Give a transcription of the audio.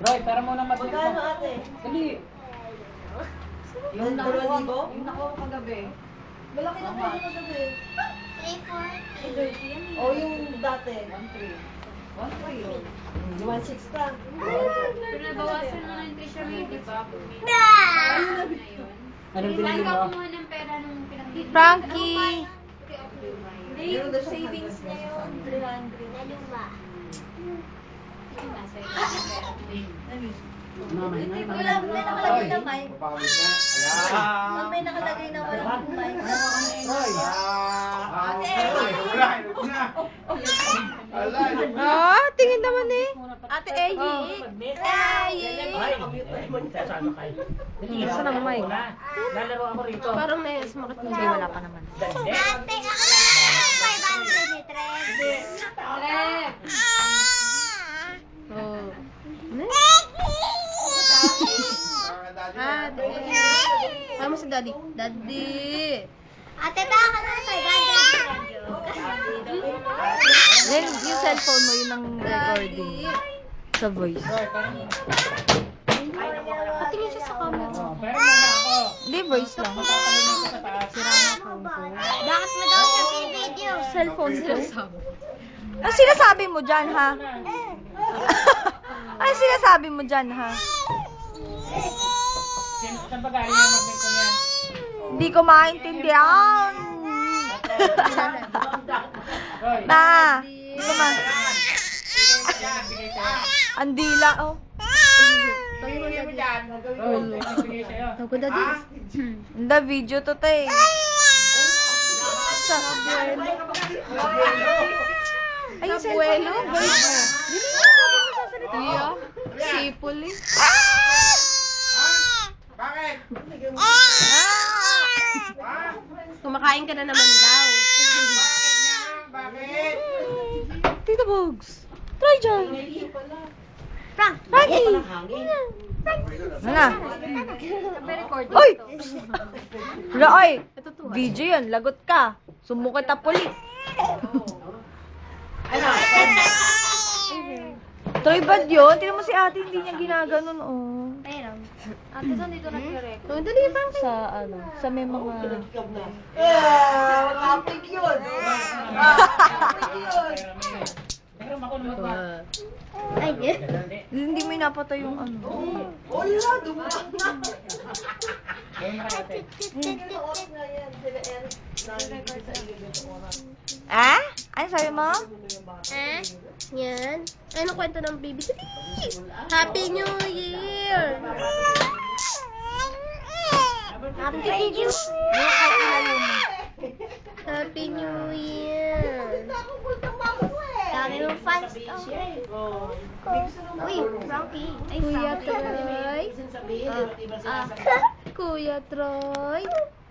Roy, para muna matulog. Magkano ate? Dali. Yung nakuha Yung kagabi. Malaki na po yung kagabi. 340. O yung dati. 1-3. 1-3 yun. 1.6 pa. Pinabawasan na ng Trisha May, di ba? Anong Saan binili ka mo? kumuha ng pera nung pinag-ibig? Frankie! Hindi, yung savings niya yun. 300. Naluma. Nasa iyo yung pera. Mamay, may Wala, may nakalagay na mic. Papawis na. Ayan. May nakalagay na walang mic. Roy. Ah, tingin naman eh. Ate Eyi. Isa ng mic. Lalaro ako rito. Parang na-smakit mo. Hindi, wala pa naman. Ate, ako 500 ni Trek. Trek! Oh. Ano si Daddy? Daddy! Ate, baka na 500 Then, yung cellphone mo, yun ang recording. Sa voice. Roy, parang... Patingin siya sa camera. Pero muna ako. Hindi, voice lang. Papakalun ko sa taas. Sira na phone ko. Bakit mo daw siya video? Cellphone ko. Ano sinasabi mo dyan, ha? Ano sinasabi mo dyan, ha? Saan ba galing yung magnet ko yan? Hindi ko maintindihan. Roy. Ma! Hindi ko ma... Bigay sa'yo. Andila, oh. Bigay mo dyan. Roy, bigay sa'yo. Ako, Daddy. Hindi, video to, te. Sa abuelo. Ay, yung abuelo? Guys, dili mo ako sasalita. Iya. Sipol eh. Bakit? Kumakain ka na naman daw. Bakit? Tita Bogs, try dyan. Frank! Frankie! Ano? Uy! Oy! Video yun, lagot ka. Sumukit ang puli. Troy, bad yun? Tignan mo si ate, hindi niya ginaganon, oh. Meron. Ate, saan dito nagre-record? Oh, dali bang sa, ano, sa may mga... Topic yun. Meron ako naman ba? Ay, Hindi mo inapatay yung ano. Oh, yun. Dumaan na. Gawin na kayo, ate. Off na yan. Sila Eric. Nag-record sa Ah? Ano sabi mo? Eh? Yan. Ano kwento ng baby? Happy New Year! Happy New Happy New Year! Dami ng fans to. Uy, Frankie. Ay, Kuya Frankie. Troy? Kuya Troy?